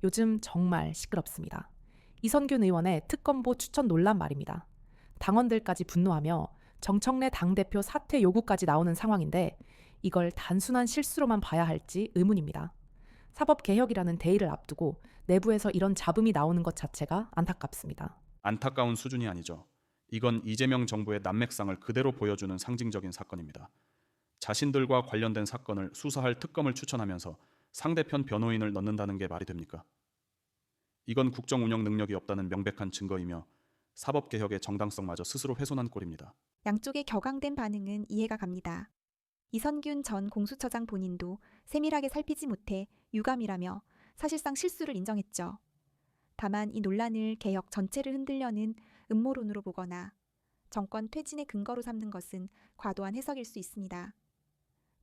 요즘 정말 시끄럽습니다. 이선균 의원의 특검보 추천 논란 말입니다. 당원들까지 분노하며 정청래 당대표 사퇴 요구까지 나오는 상황인데 이걸 단순한 실수로만 봐야 할지 의문입니다. 사법개혁이라는 대의를 앞두고 내부에서 이런 잡음이 나오는 것 자체가 안타깝습니다. 안타까운 수준이 아니죠. 이건 이재명 정부의 난맥상을 그대로 보여주는 상징적인 사건입니다. 자신들과 관련된 사건을 수사할 특검을 추천하면서 상대편 변호인을 넣는다는 게 말이 됩니까? 이건 국정 운영 능력이 없다는 명백한 증거이며 사법개혁의 정당성마저 스스로 훼손한 꼴입니다. 양쪽의 격앙된 반응은 이해가 갑니다. 이선균 전 공수처장 본인도 세밀하게 살피지 못해 유감이라며 사실상 실수를 인정했죠. 다만 이 논란을 개혁 전체를 흔들려는 음모론으로 보거나 정권 퇴진의 근거로 삼는 것은 과도한 해석일 수 있습니다.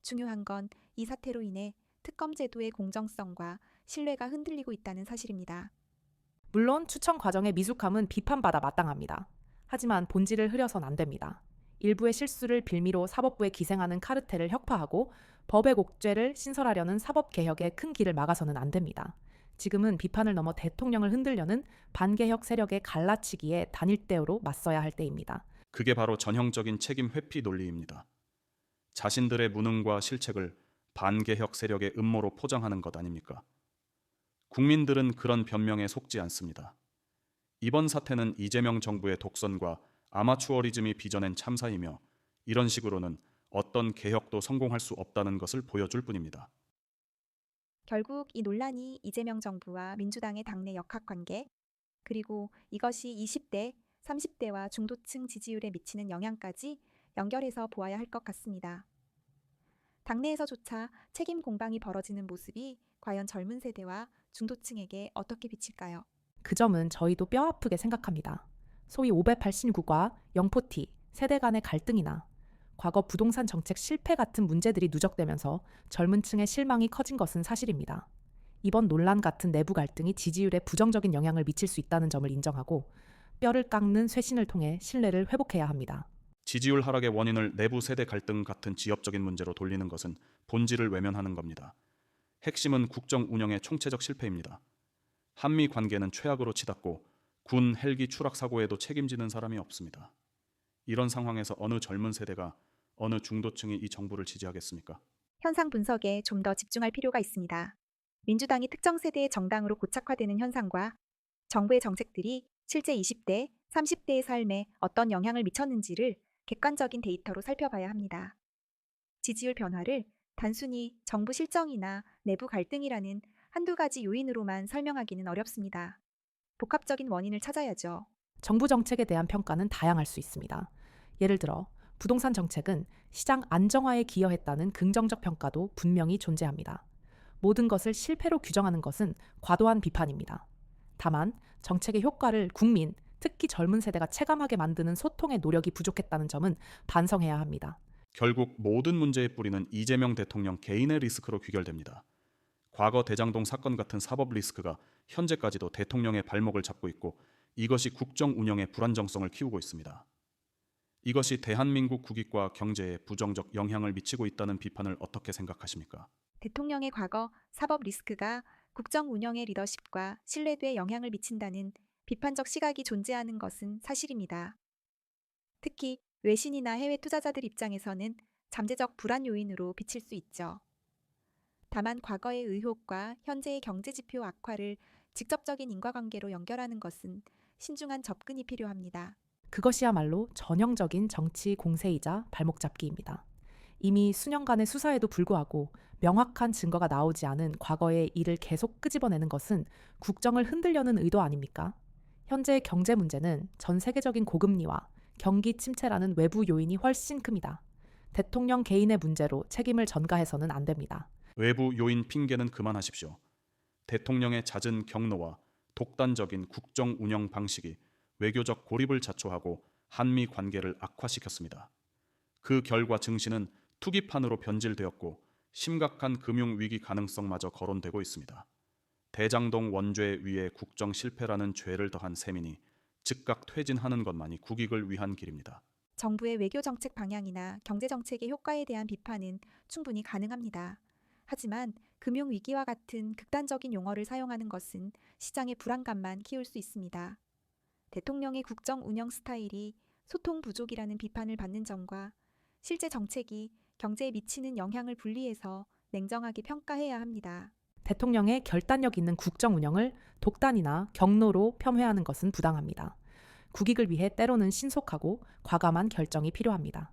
중요한 건 이 사태로 인해 특검 제도의 공정성과 신뢰가 흔들리고 있다는 사실입니다. 물론 추천 과정의 미숙함은 비판받아 마땅합니다. 하지만 본질을 흐려선 안 됩니다. 일부의 실수를 빌미로 사법부에 기생하는 카르텔을 혁파하고 법의 곡죄를 신설하려는 사법개혁의 큰 길을 막아서는 안 됩니다. 지금은 비판을 넘어 대통령을 흔들려는 반개혁 세력의 갈라치기에 단일대우로 맞서야 할 때입니다. 그게 바로 전형적인 책임 회피 논리입니다. 자신들의 무능과 실책을 반개혁 세력의 음모로 포장하는 것 아닙니까? 국민들은 그런 변명에 속지 않습니다. 이번 사태는 이재명 정부의 독선과 아마추어리즘이 빚어낸 참사이며 이런 식으로는 어떤 개혁도 성공할 수 없다는 것을 보여줄 뿐입니다. 결국 이 논란이 이재명 정부와 민주당의 당내 역학관계, 그리고 이것이 20대, 30대와 중도층 지지율에 미치는 영향까지 연결해서 보아야 할 것 같습니다. 당내에서조차 책임 공방이 벌어지는 모습이 과연 젊은 세대와 중도층에게 어떻게 비칠까요? 그 점은 저희도 뼈아프게 생각합니다. 소위 589과 영포티, 세대 간의 갈등이나 과거 부동산 정책 실패 같은 문제들이 누적되면서 젊은 층의 실망이 커진 것은 사실입니다. 이번 논란 같은 내부 갈등이 지지율에 부정적인 영향을 미칠 수 있다는 점을 인정하고 뼈를 깎는 쇄신을 통해 신뢰를 회복해야 합니다. 지지율 하락의 원인을 내부 세대 갈등 같은 지엽적인 문제로 돌리는 것은 본질을 외면하는 겁니다. 핵심은 국정 운영의 총체적 실패입니다. 한미 관계는 최악으로 치닫고 군 헬기 추락 사고에도 책임지는 사람이 없습니다. 이런 상황에서 어느 젊은 세대가 어느 중도층이 이 정부를 지지하겠습니까? 현상 분석에 좀 더 집중할 필요가 있습니다. 민주당이 특정 세대의 정당으로 고착화되는 현상과 정부의 정책들이 실제 20대, 30대의 삶에 어떤 영향을 미쳤는지를 객관적인 데이터로 살펴봐야 합니다. 지지율 변화를 단순히 정부 실정이나 내부 갈등이라는 한두 가지 요인으로만 설명하기는 어렵습니다. 복합적인 원인을 찾아야죠. 정부 정책에 대한 평가는 다양할 수 있습니다. 예를 들어 부동산 정책은 시장 안정화에 기여했다는 긍정적 평가도 분명히 존재합니다. 모든 것을 실패로 규정하는 것은 과도한 비판입니다. 다만 정책의 효과를 국민, 특히 젊은 세대가 체감하게 만드는 소통의 노력이 부족했다는 점은 반성해야 합니다. 결국 모든 문제의 뿌리는 이재명 대통령 개인의 리스크로 귀결됩니다. 과거 대장동 사건 같은 사법 리스크가 현재까지도 대통령의 발목을 잡고 있고 이것이 국정 운영의 불안정성을 키우고 있습니다. 이것이 대한민국 국익과 경제에 부정적 영향을 미치고 있다는 비판을 어떻게 생각하십니까? 대통령의 과거 사법 리스크가 국정 운영의 리더십과 신뢰도에 영향을 미친다는 비판적 시각이 존재하는 것은 사실입니다. 특히 외신이나 해외 투자자들 입장에서는 잠재적 불안 요인으로 비칠 수 있죠. 다만 과거의 의혹과 현재의 경제 지표 악화를 직접적인 인과관계로 연결하는 것은 신중한 접근이 필요합니다. 그것이야말로 전형적인 정치 공세이자 발목 잡기입니다. 이미 수년간의 수사에도 불구하고 명확한 증거가 나오지 않은 과거의 일을 계속 끄집어내는 것은 국정을 흔들려는 의도 아닙니까? 현재의 경제 문제는 전 세계적인 고금리와 경기 침체라는 외부 요인이 훨씬 큽니다. 대통령 개인의 문제로 책임을 전가해서는 안 됩니다. 외부 요인 핑계는 그만하십시오. 대통령의 잦은 경로와 독단적인 국정 운영 방식이 외교적 고립을 자초하고 한미 관계를 악화시켰습니다. 그 결과 증시는 투기판으로 변질되었고 심각한 금융위기 가능성마저 거론되고 있습니다. 대장동 원죄 위에 국정 실패라는 죄를 더한 셈이니 즉각 퇴진하는 것만이 국익을 위한 길입니다. 정부의 외교 정책 방향이나 경제 정책의 효과에 대한 비판은 충분히 가능합니다. 하지만 금융위기와 같은 극단적인 용어를 사용하는 것은 시장의 불안감만 키울 수 있습니다. 대통령의 국정 운영 스타일이 소통 부족이라는 비판을 받는 점과 실제 정책이 경제에 미치는 영향을 분리해서 냉정하게 평가해야 합니다. 대통령의 결단력 있는 국정 운영을 독단이나 경로로 폄훼하는 것은 부당합니다. 국익을 위해 때로는 신속하고 과감한 결정이 필요합니다.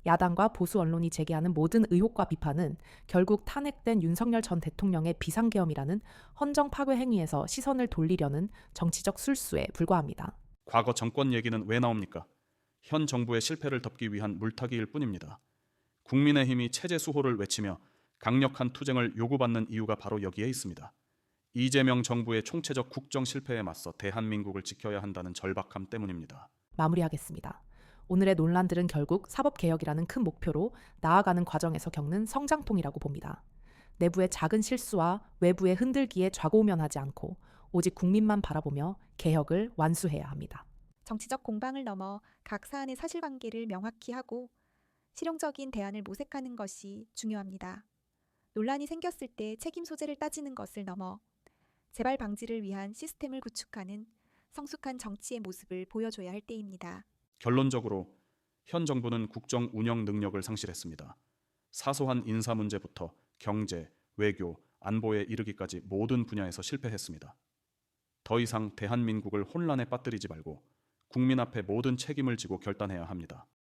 야당과 보수 언론이 제기하는 모든 의혹과 비판은 결국 탄핵된 윤석열 전 대통령의 비상계엄이라는 헌정 파괴 행위에서 시선을 돌리려는 정치적 술수에 불과합니다. 과거 정권 얘기는 왜 나옵니까? 현 정부의 실패를 덮기 위한 물타기일 뿐입니다. 국민의힘이 체제 수호를 외치며 강력한 투쟁을 요구받는 이유가 바로 여기에 있습니다. 이재명 정부의 총체적 국정 실패에 맞서 대한민국을 지켜야 한다는 절박함 때문입니다. 마무리하겠습니다. 오늘의 논란들은 결국 사법개혁이라는 큰 목표로 나아가는 과정에서 겪는 성장통이라고 봅니다. 내부의 작은 실수와 외부의 흔들기에 좌고우면하지 않고 오직 국민만 바라보며 개혁을 완수해야 합니다. 정치적 공방을 넘어 각 사안의 사실관계를 명확히 하고 실용적인 대안을 모색하는 것이 중요합니다. 논란이 생겼을 때 책임 소재를 따지는 것을 넘어 재발 방지를 위한 시스템을 구축하는 성숙한 정치의 모습을 보여줘야 할 때입니다. 결론적으로 현 정부는 국정 운영 능력을 상실했습니다. 사소한 인사 문제부터 경제, 외교, 안보에 이르기까지 모든 분야에서 실패했습니다. 더 이상 대한민국을 혼란에 빠뜨리지 말고 국민 앞에 모든 책임을 지고 결단해야 합니다.